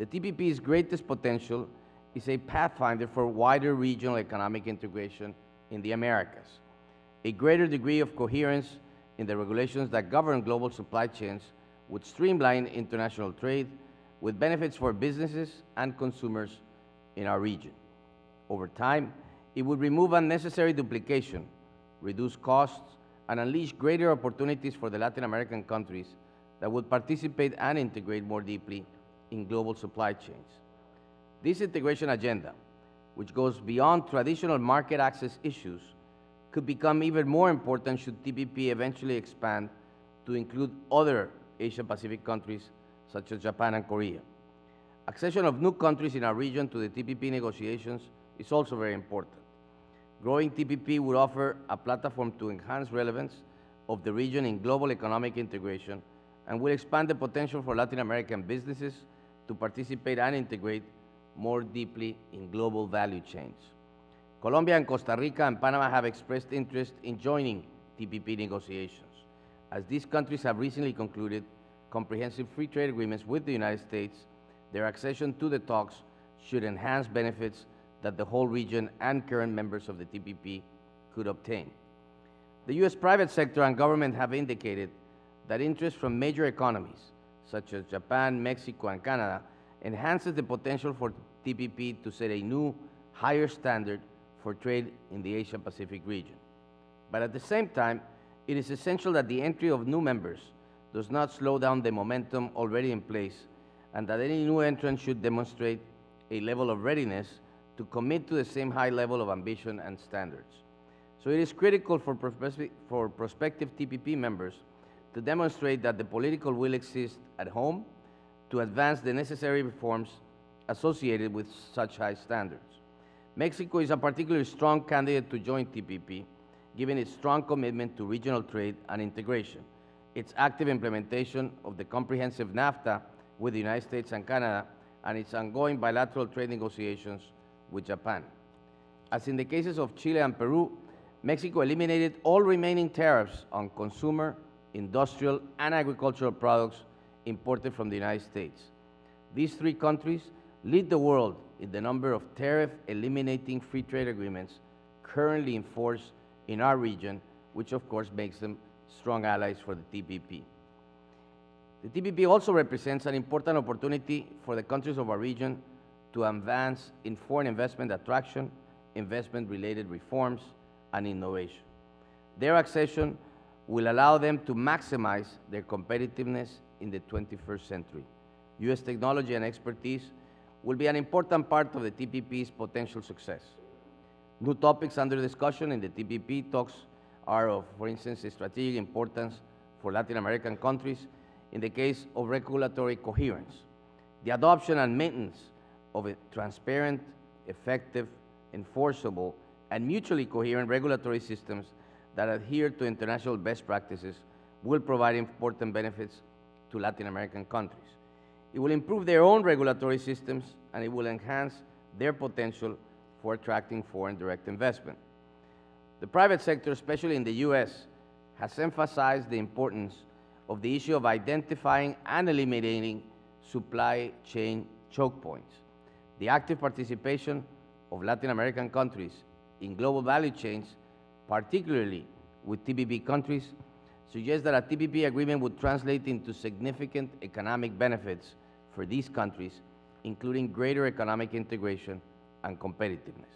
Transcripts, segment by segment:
The TPP's greatest potential is a pathfinder for wider regional economic integration in the Americas. A greater degree of coherence in the regulations that govern global supply chains would streamline international trade with benefits for businesses and consumers in our region. Over time, it would remove unnecessary duplication, reduce costs, and unleash greater opportunities for the Latin American countries that would participate and integrate more deeply in global supply chains. This integration agenda, which goes beyond traditional market access issues, could become even more important should TPP eventually expand to include other Asia-Pacific countries such as Japan and Korea. Accession of new countries in our region to the TPP negotiations is also very important. Growing TPP would offer a platform to enhance relevance of the region in global economic integration and will expand the potential for Latin American businesses to participate and integrate more deeply in global value chains. Colombia and Costa Rica and Panama have expressed interest in joining TPP negotiations, as these countries have recently concluded comprehensive free trade agreements with the United States. Their accession to the talks should enhance benefits that the whole region and current members of the TPP could obtain. The U.S. private sector and government have indicated that interest from major economies, such as Japan, Mexico, and Canada, enhances the potential for TPP to set a new, higher standard for trade in the Asia-Pacific region. But at the same time, it is essential that the entry of new members does not slow down the momentum already in place, and that any new entrant should demonstrate a level of readiness to commit to the same high level of ambition and standards. So it is critical for prospective TPP members to demonstrate that the political will exists at home to advance the necessary reforms associated with such high standards. Mexico is a particularly strong candidate to join TPP, given its strong commitment to regional trade and integration, its active implementation of the comprehensive NAFTA with the United States and Canada, and its ongoing bilateral trade negotiations with Japan. As in the cases of Chile and Peru, Mexico eliminated all remaining tariffs on consumer, industrial, and agricultural products imported from the United States. These three countries lead the world in the number of tariff-eliminating free trade agreements currently in force in our region, which of course makes them strong allies for the TPP. The TPP also represents an important opportunity for the countries of our region to advance in foreign investment attraction, investment-related reforms, and innovation. Their accession will allow them to maximize their competitiveness in the 21st century. U.S. technology and expertise will be an important part of the TPP's potential success. New topics under discussion in the TPP talks are of, for instance, strategic importance for Latin American countries in the case of regulatory coherence, the adoption and maintenance of a transparent, effective, enforceable, and mutually coherent regulatory systems that adhere to international best practices will provide important benefits to Latin American countries. It will improve their own regulatory systems, and it will enhance their potential for attracting foreign direct investment. The private sector, especially in the U.S., has emphasized the importance of the issue of identifying and eliminating supply chain choke points. The active participation of Latin American countries in global value chains, particularly with TPP countries, suggests that a TPP agreement would translate into significant economic benefits for these countries, including greater economic integration and competitiveness.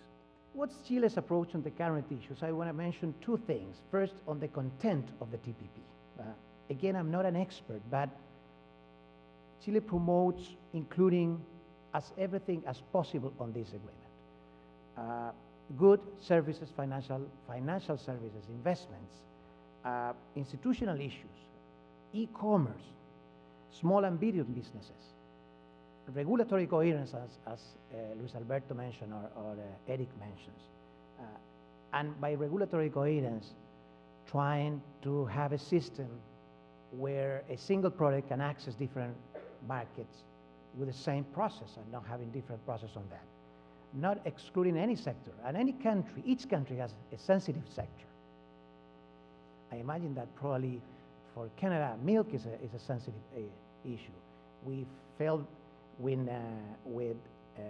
What's Chile's approach on the current issues? I want to mention two things. First, on the content of the TPP. Again, I'm not an expert, but Chile promotes including as everything as possible on this agreement. Good services, financial services, investments, institutional issues, e-commerce, small and medium businesses, regulatory coherence, as Luis Alberto mentioned or Eric mentions. And by regulatory coherence, trying to have a system where a single product can access different markets with the same process and not having different process on that. Not excluding any sector, and any country, each country has a sensitive sector. I imagine that probably for Canada, milk is a sensitive issue. We felt with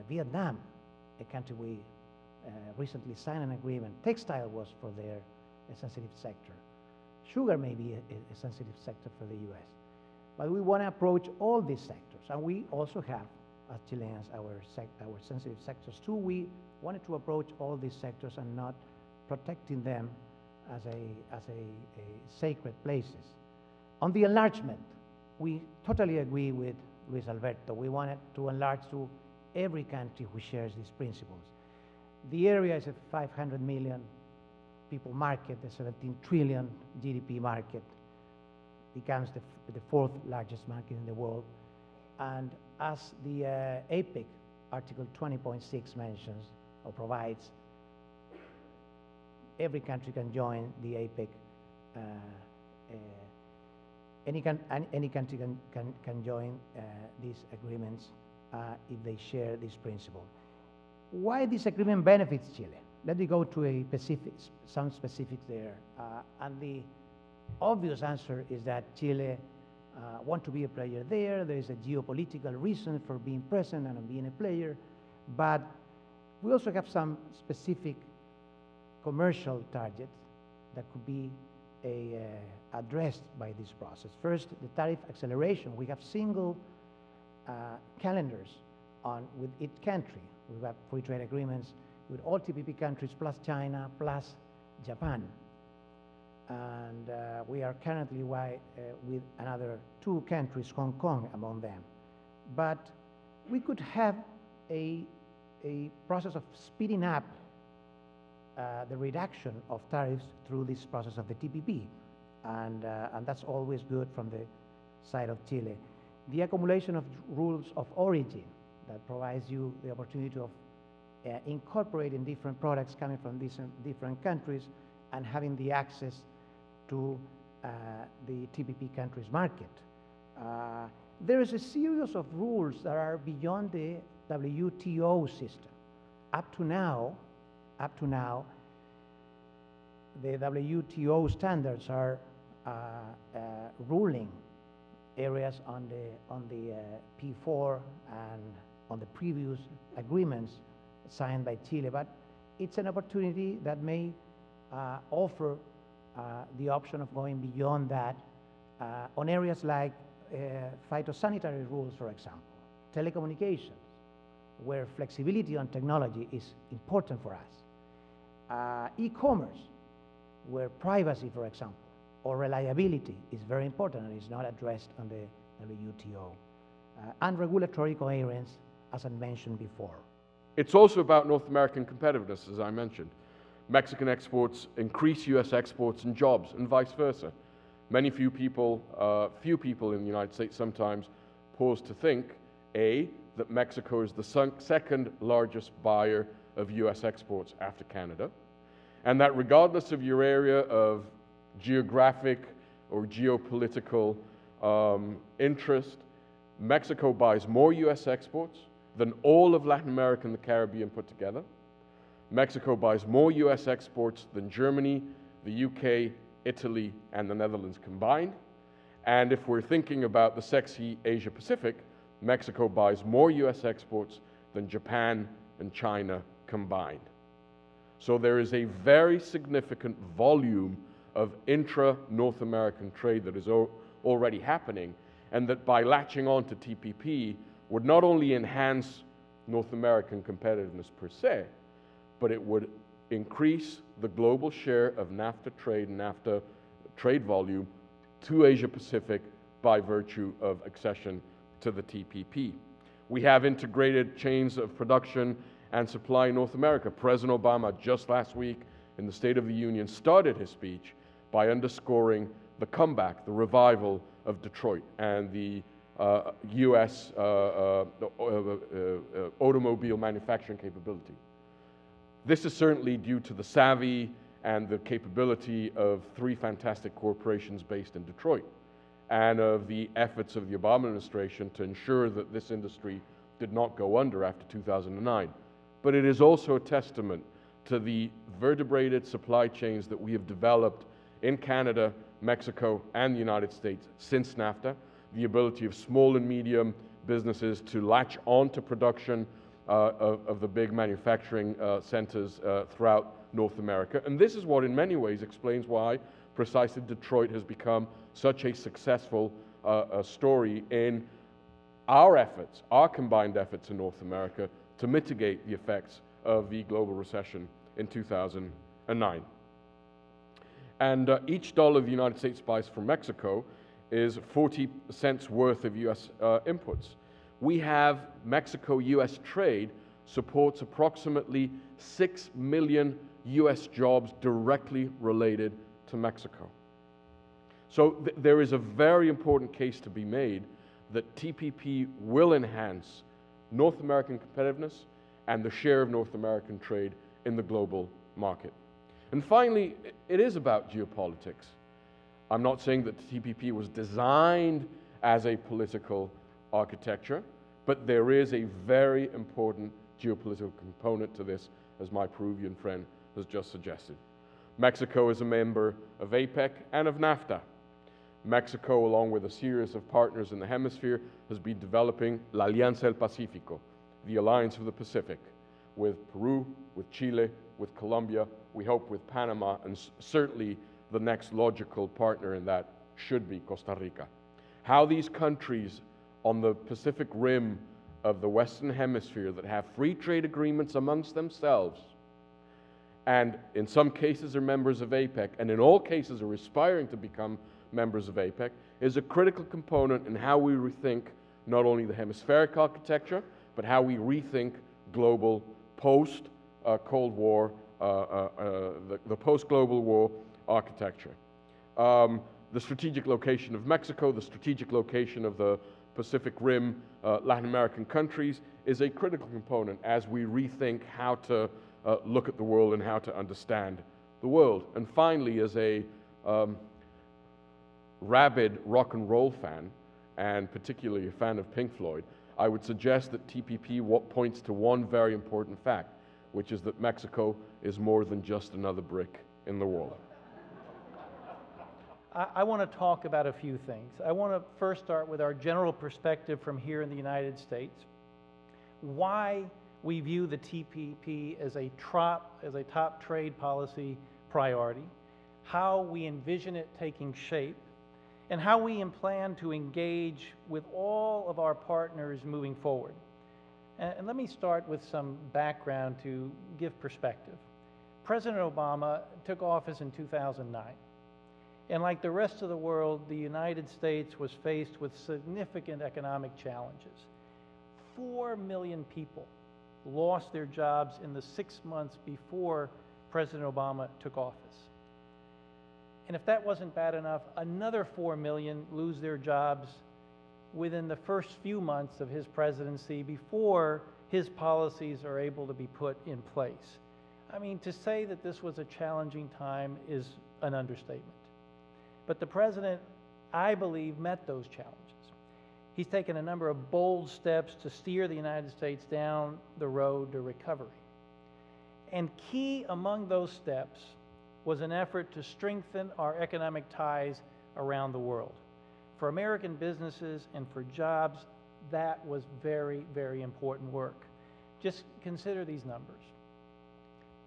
Vietnam, a country we recently signed an agreement. Textile was for their sensitive sector. Sugar may be a sensitive sector for the U.S. But we want to approach all these sectors. And we also have, as Chileans, our sensitive sectors too. We wanted to approach all these sectors and not protecting them as sacred places. On the enlargement, we totally agree with Luis Alberto. We wanted to enlarge to every country who shares these principles. The area is a 500 million people market, a 17 trillion GDP market, becomes the fourth largest market in the world. And as the APEC, Article 20.6 mentions or provides, every country can join the APEC. Any country can join these agreements if they share this principle. Why this agreement benefits Chile? Let me go to some specifics there. And the obvious answer is that Chile wants to be a player there. There is a geopolitical reason for being present and being a player. But we also have some specific commercial targets that could be addressed by this process. First, the tariff acceleration. We have single calendars with each country. We have free trade agreements with all TPP countries plus China plus Japan. And we are currently with another 2 countries, Hong Kong among them. But we could have a process of speeding up the reduction of tariffs through this process of the TPP. And that's always good from the side of Chile. The accumulation of rules of origin that provides you the opportunity of incorporating different products coming from these different countries and having the access to the TPP countries' market. There is a series of rules that are beyond the WTO system. Up to now, the WTO standards are ruling areas on the P4 and on the previous agreements signed by Chile, but it's an opportunity that may offer the option of going beyond that on areas like phytosanitary rules, for example, telecommunications, where flexibility on technology is important for us, e-commerce, where privacy, for example, or reliability is very important and is not addressed on the WTO, and regulatory coherence, as I mentioned before. It's also about North American competitiveness, as I mentioned. Mexican exports increase US exports and jobs, and vice versa. Few people in the United States sometimes pause to think, A, that Mexico is the second largest buyer of US exports after Canada, and that regardless of your area of geographic or geopolitical interest, Mexico buys more US exports than all of Latin America and the Caribbean put together. Mexico buys more US exports than Germany, the UK, Italy, and the Netherlands combined. And if we're thinking about the sexy Asia Pacific, Mexico buys more US exports than Japan and China combined. So there is a very significant volume of intra-North American trade that is already happening, and that by latching on to TPP would not only enhance North American competitiveness per se, but it would increase the global share of NAFTA trade and NAFTA trade volume to Asia Pacific by virtue of accession to the TPP. We have integrated chains of production and supply in North America. President Obama just last week in the State of the Union started his speech by underscoring the comeback, the revival of Detroit and the U.S. Automobile manufacturing capability. This is certainly due to the savvy and the capability of 3 fantastic corporations based in Detroit, and of the efforts of the Obama administration to ensure that this industry did not go under after 2009. But it is also a testament to the vertebrated supply chains that we have developed in Canada, Mexico, and the United States since NAFTA, the ability of small and medium businesses to latch on to production of the big manufacturing centers throughout North America. And this is what in many ways explains why precisely Detroit has become such a successful story in our efforts, our combined efforts in North America to mitigate the effects of the global recession in 2009. And each dollar the United States buys from Mexico is 40 cents worth of US inputs. We have Mexico-US trade supports approximately 6 million US jobs directly related to Mexico. So there is a very important case to be made that TPP will enhance North American competitiveness and the share of North American trade in the global market. And finally, it is about geopolitics. I'm not saying that the TPP was designed as a political architecture, but there is a very important geopolitical component to this, as my Peruvian friend has just suggested. Mexico is a member of APEC and of NAFTA. Mexico, along with a series of partners in the hemisphere, has been developing La Alianza del Pacífico, the Alliance of the Pacific, with Peru, with Chile, with Colombia, we hope with Panama, and certainly the next logical partner in that should be Costa Rica. How these countries on the Pacific rim of the Western Hemisphere that have free trade agreements amongst themselves, and in some cases are members of APEC, and in all cases are aspiring to become members of APEC, is a critical component in how we rethink not only the hemispheric architecture, but how we rethink global post-Cold War, the post-global war architecture. The strategic location of Mexico, the strategic location of the Pacific Rim, Latin American countries is a critical component as we rethink how to look at the world and how to understand the world. And finally, as a rabid rock and roll fan, and particularly a fan of Pink Floyd, I would suggest that TPP points to one very important fact, which is that Mexico is more than just another brick in the wall. I want to talk about a few things. I want to first start with our general perspective from here in the United States, why we view the TPP as a top trade policy priority, how we envision it taking shape, and how we plan to engage with all of our partners moving forward. And let me start with some background to give perspective. President Obama took office in 2009. And like the rest of the world, the United States was faced with significant economic challenges. 4 million people lost their jobs in the 6 months before President Obama took office. And if that wasn't bad enough, another 4 million lose their jobs within the first few months of his presidency before his policies are able to be put in place. I mean, to say that this was a challenging time is an understatement. But the president, I believe, met those challenges. He's taken a number of bold steps to steer the United States down the road to recovery. And key among those steps was an effort to strengthen our economic ties around the world. For American businesses and for jobs, that was very, very important work. Just consider these numbers.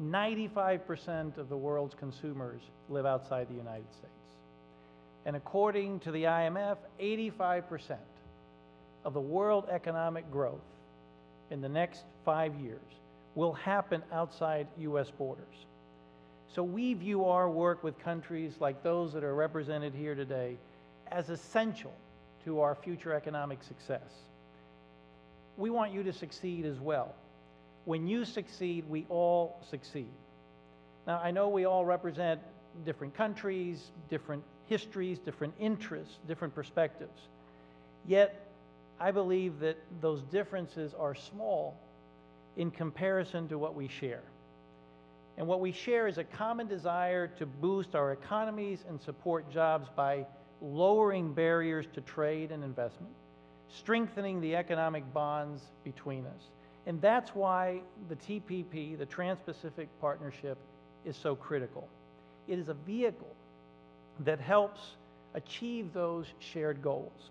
95% of the world's consumers live outside the United States. And according to the IMF, 85% of the world economic growth in the next 5 years will happen outside U.S. borders. So we view our work with countries like those that are represented here today as essential to our future economic success. We want you to succeed as well. When you succeed, we all succeed. Now, I know we all represent different countries, different histories, different interests, different perspectives. Yet, I believe that those differences are small in comparison to what we share. And what we share is a common desire to boost our economies and support jobs by lowering barriers to trade and investment, strengthening the economic bonds between us. And that's why the TPP, the Trans-Pacific Partnership, is so critical. It is a vehicle that helps achieve those shared goals.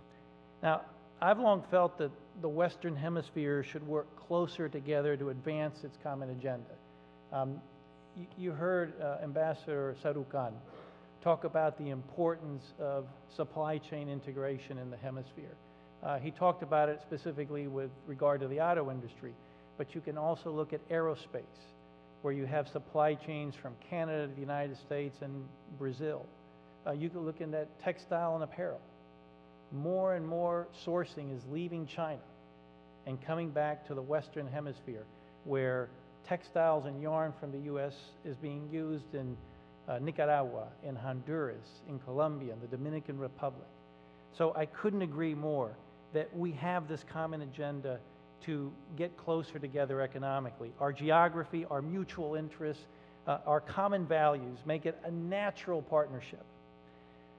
Now, I've long felt that the Western Hemisphere should work closer together to advance its common agenda. You heard Ambassador Sarukan talk about the importance of supply chain integration in the hemisphere. He talked about it specifically with regard to the auto industry, but you can also look at aerospace, where you have supply chains from Canada to the United States and Brazil. You can look into textile and apparel. More and more sourcing is leaving China and coming back to the Western Hemisphere, where textiles and yarn from the U.S. is being used in Nicaragua, in Honduras, in Colombia, in the Dominican Republic. So I couldn't agree more that we have this common agenda to get closer together economically. Our geography, our mutual interests, our common values make it a natural partnership.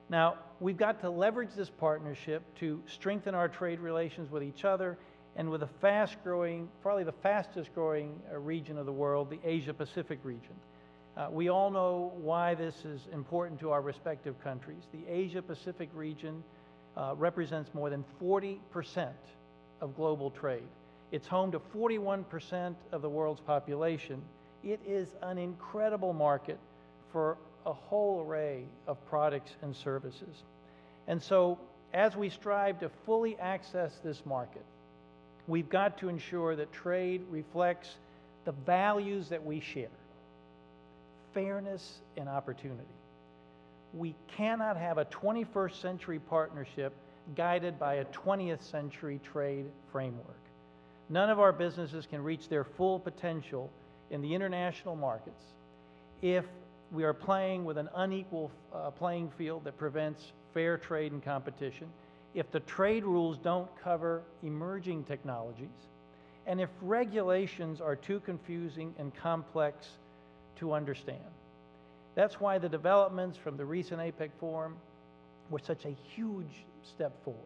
Now, we've got to leverage this partnership to strengthen our trade relations with each other and with a fast-growing, probably the fastest-growing region of the world, the Asia-Pacific region. We all know why this is important to our respective countries. The Asia-Pacific region represents more than 40% of global trade. It's home to 41% of the world's population. It is an incredible market for a whole array of products and services. And so, as we strive to fully access this market, we've got to ensure that trade reflects the values that we share: fairness and opportunity. We cannot have a 21st century partnership guided by a 20th century trade framework. None of our businesses can reach their full potential in the international markets if we are playing with an unequal playing field that prevents fair trade and competition, if the trade rules don't cover emerging technologies, and if regulations are too confusing and complex to understand. That's why the developments from the recent APEC forum were such a huge step forward.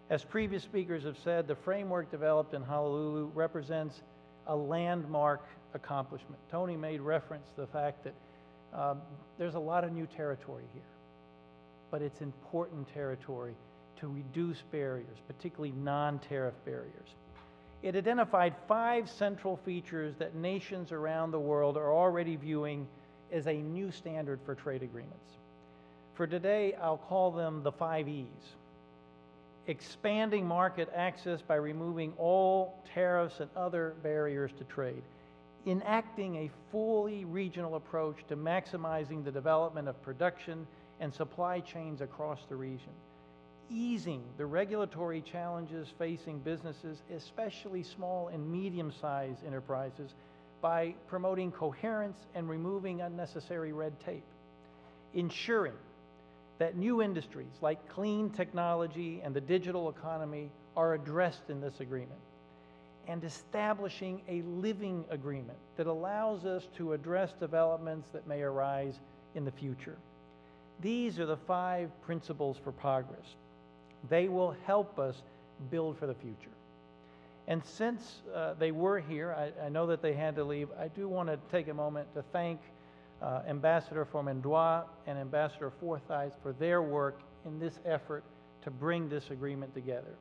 As previous speakers have said, the framework developed in Honolulu represents a landmark accomplishment. Tony made reference to the fact that there's a lot of new territory here, but it's important territory to reduce barriers, particularly non-tariff barriers. It identified 5 central features that nations around the world are already viewing as a new standard for trade agreements. For today, I'll call them the 5 E's. Expanding market access by removing all tariffs and other barriers to trade. Enacting a fully regional approach to maximizing the development of production and supply chains across the region. Easing the regulatory challenges facing businesses, especially small and medium-sized enterprises, by promoting coherence and removing unnecessary red tape. Ensuring that new industries like clean technology and the digital economy are addressed in this agreement. And establishing a living agreement that allows us to address developments that may arise in the future. These are the 5 principles for progress. They will help us build for the future. And since they were here, I know that they had to leave, I do want to take a moment to thank Ambassador Fermandois and Ambassador Forsyth for their work in this effort to bring this agreement together.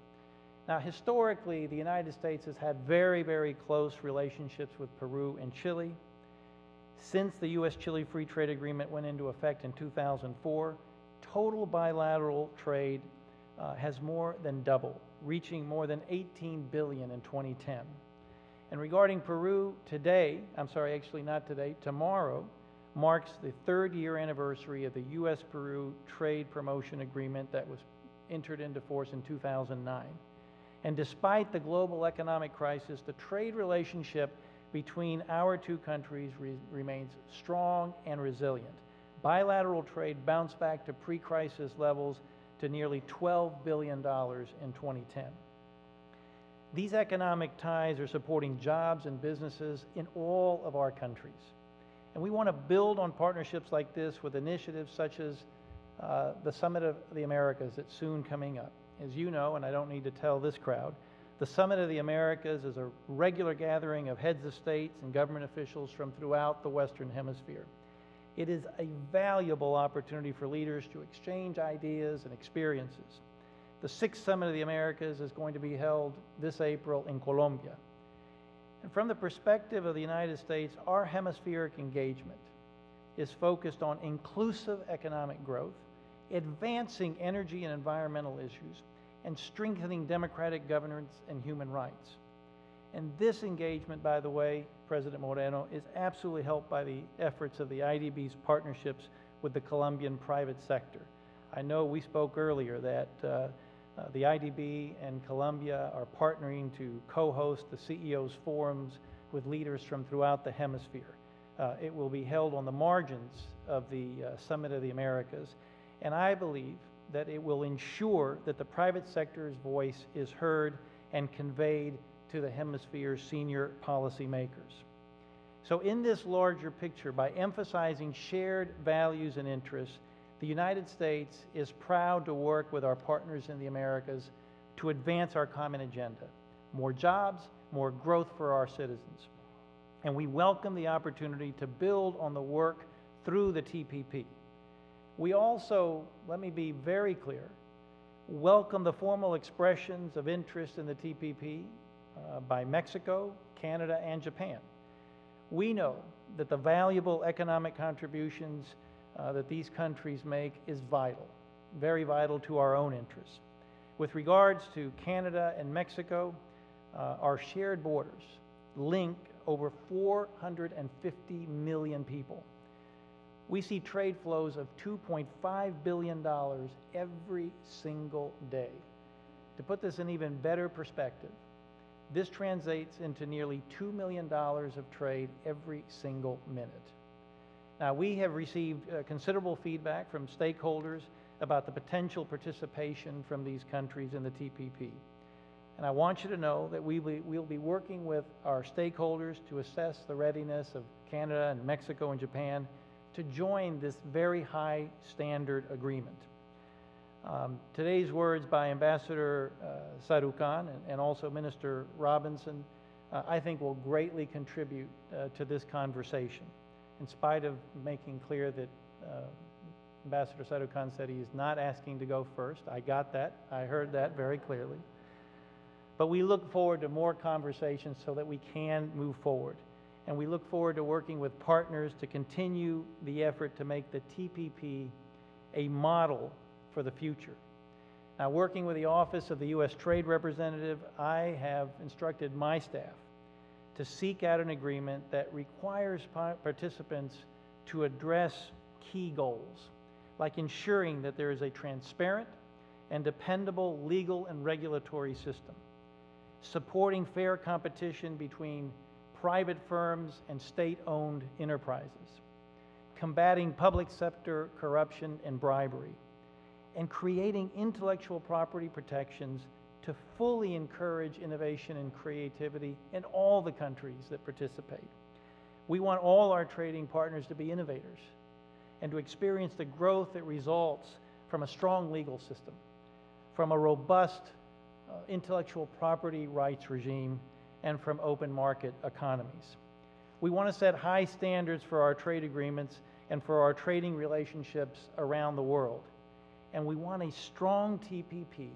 Now, historically, the United States has had very, very close relationships with Peru and Chile. Since the U.S.-Chile Free Trade Agreement went into effect in 2004, total bilateral trade has more than doubled, reaching more than $18 billion in 2010. And regarding Peru, tomorrow marks the 3rd year anniversary of the U.S.-Peru Trade Promotion Agreement that was entered into force in 2009. And despite the global economic crisis, the trade relationship between our 2 countries remains strong and resilient. Bilateral trade bounced back to pre-crisis levels to nearly $12 billion in 2010. These economic ties are supporting jobs and businesses in all of our countries. And we want to build on partnerships like this with initiatives such as the Summit of the Americas that's soon coming up. As you know, and I don't need to tell this crowd, the Summit of the Americas is a regular gathering of heads of states and government officials from throughout the Western Hemisphere. It is a valuable opportunity for leaders to exchange ideas and experiences. The 6th Summit of the Americas is going to be held this April in Colombia. And from the perspective of the United States, our hemispheric engagement is focused on inclusive economic growth, advancing energy and environmental issues, and strengthening democratic governance and human rights. And this engagement, by the way, President Moreno, is absolutely helped by the efforts of the IDB's partnerships with the Colombian private sector. I know we spoke earlier that the IDB and Colombia are partnering to co-host the CEO's forums with leaders from throughout the hemisphere. It will be held on the margins of the Summit of the Americas, and I believe that it will ensure that the private sector's voice is heard and conveyed to the hemisphere's senior policymakers. So in this larger picture, by emphasizing shared values and interests, the United States is proud to work with our partners in the Americas to advance our common agenda: more jobs, more growth for our citizens. And we welcome the opportunity to build on the work through the TPP. We also, let me be very clear, welcome the formal expressions of interest in the TPP by Mexico, Canada, and Japan. We know that the valuable economic contributions that these countries make is vital, very vital to our own interests. With regards to Canada and Mexico, our shared borders link over 450 million people. We see trade flows of $2.5 billion every single day. To put this in even better perspective, this translates into nearly $2 million of trade every single minute. Now, we have received considerable feedback from stakeholders about the potential participation from these countries in the TPP. And I want you to know that we'll be working with our stakeholders to assess the readiness of Canada and Mexico and Japan to join this very high standard agreement. Today's words by Ambassador Sarukan and also Minister Robinson, I think will greatly contribute to this conversation. In spite of making clear that Ambassador Sarukan said he is not asking to go first. I got that. I heard that very clearly. But we look forward to more conversations so that we can move forward. And we look forward to working with partners to continue the effort to make the TPP a model for the future. Now, working with the Office of the U.S. Trade Representative, I have instructed my staff to seek out an agreement that requires participants to address key goals, like ensuring that there is a transparent and dependable legal and regulatory system, supporting fair competition between private firms and state-owned enterprises, combating public sector corruption and bribery, and creating intellectual property protections to fully encourage innovation and creativity in all the countries that participate. We want all our trading partners to be innovators and to experience the growth that results from a strong legal system, from a robust intellectual property rights regime, and from open market economies. We want to set high standards for our trade agreements and for our trading relationships around the world. And we want a strong TPP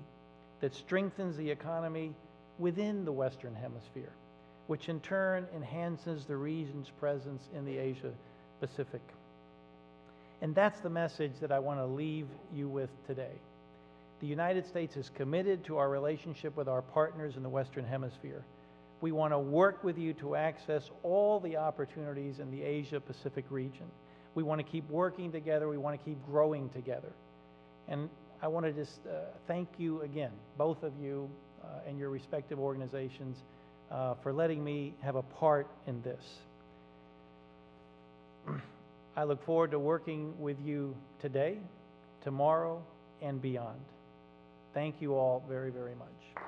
that strengthens the economy within the Western Hemisphere, which in turn enhances the region's presence in the Asia-Pacific. And that's the message that I want to leave you with today. The United States is committed to our relationship with our partners in the Western Hemisphere. We want to work with you to access all the opportunities in the Asia-Pacific region. We want to keep working together. We want to keep growing together. And I want to just thank you again, both of you and your respective organizations, for letting me have a part in this. I look forward to working with you today, tomorrow, and beyond. Thank you all very, very much.